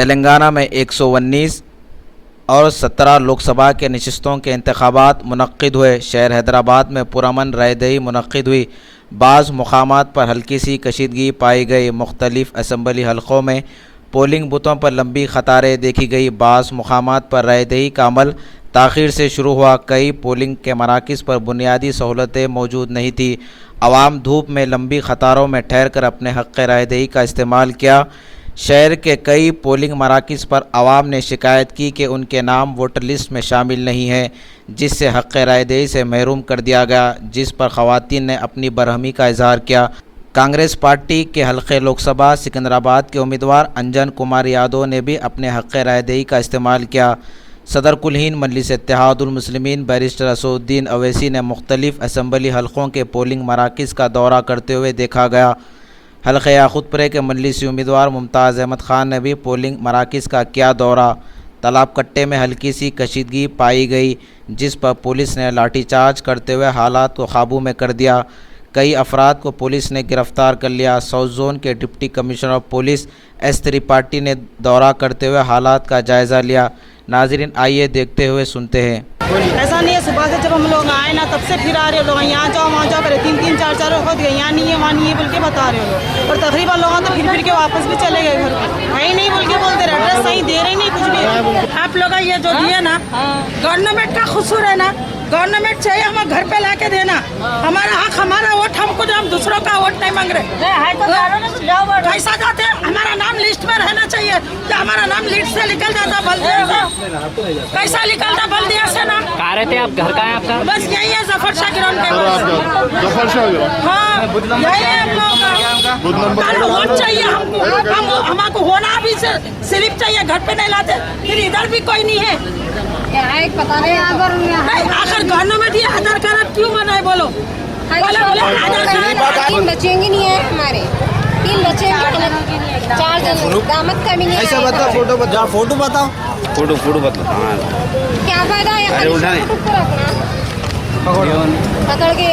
तेलंगाना में 119 और 17 लोकसभा के नशिस्तों के इंतखाबात मुनक्किद हुए। शहर हैदराबाद में पुरअमन रायदही मुनक्किद हुई। बाज़ मुकामात पर हल्की सी कशीदगी पाई गई। मुख्तलिफ असम्बली हलक़ों में पोलिंग बूथों पर लंबी कतारें देखी गई। बाज़ मुकामात पर रायदही का अमल ताख़ीर से शुरू हुआ। कई पोलिंग के मराकज़ पर बुनियादी सहूलतें मौजूद नहीं थी। आवाम धूप में लंबी कतारों में ठहर कर अपने हक़ रायदही का इस्तेमाल किया। शहर के कई पोलिंग मराकज़ पर आवाम ने शिकायत की कि उनके नाम वोटर लिस्ट में शामिल नहीं है, जिससे हक़ रायदही से महरूम कर दिया गया, जिस पर ख़वातीन ने अपनी बरहमी का इजहार किया। कांग्रेस पार्टी के हल्के लोकसभा सिकंदराबाद के उम्मीदवार अंजन कुमार यादव ने भी अपने हक़ रायदही का इस्तेमाल किया। सदर कुल हिंद मजलिस इत्तेहादुल मुस्लिमीन बैरिस्टर असदुद्दीन अवैसी ने मुख्तलिफ असम्बली हलक़ों के पोलिंग मराकज़ का दौरा करते हुए देखा गया। हल्के याक़ूतपुरे के मजलिसी उम्मीदवार मुमताज़ अहमद ख़ान ने भी पोलिंग मराकज़ का किया दौरा। तालाब कट्टे में हल्की सी कशीदगी पाई गई, जिस पर पुलिस ने लाठीचार्ज करते हुए हालात को काबू में कर दिया। कई अफराद को पुलिस ने गिरफ़्तार कर लिया। साउथ जोन के deputy commissioner of police S Tripathi ने दौरा करते हुए हालात का जायज़ा लिया। नाज़रीन, आइए देखते हुए सुनते हैं। ऐसा नहीं है, सुबह से जब हम लोग आए ना तब से फिर आ रहे हो लोग, यहाँ जाओ वहाँ जाओ, 3-3 4-4 वक्त गए, यहाँ नहीं है वहाँ नहीं है बोल के बता रहे हो लोग। और तकरीबन लोग तो फिर के वापस भी चले गए घर को, है ही नहीं बोल के बोलते रहे, एड्रेस सही दे रहे नहीं कुछ भी। आप लोग ये जो दिए ना, गवर्नमेंट का कसूर है ना, गवर्नमेंट चाहिए हमें घर पे लाके देना। हमारा हक, हमारा वोट हमको, जो हम दूसरों का वोट नहीं मांग रहे। कैसा जाते हैं, हमारा नाम लिस्ट में रहना चाहिए। कि हमारा नाम लिस्ट से निकल जाता बल्दिया से, कैसा निकलता बल्दिया से ना। कहाँ रहते हैं आप? घर कहाँ है आपका? बस यही है, जफर शाह ग्राउंड के पास। हाँ, यही है हम लोग का वोट चाहिए हमको। हमको होना भी सिर्फ चाहिए, घर पे नहीं लाते। फिर इधर भी कोई नहीं है, पता नहीं आखिर गवर्नमेंट ये आधार कार्ड क्यों बनाए बोलो? तीन बचेंगे नहीं है हमारे, 3 बच्चे 4 जन दामद का भी नहीं। ऐसा बताओ, फोटो बताओ, फोटो बताओ, फोटो बताओ। हाँ, क्या फायदा है? अरे उल्टा नहीं, पकड़ के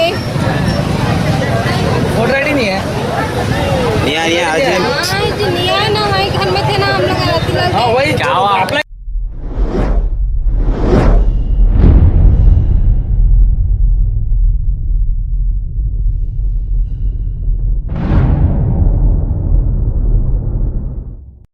वोटर आईडी नहीं है, नहीं है आज नहीं है ना, हमारे घर में थे ना, हम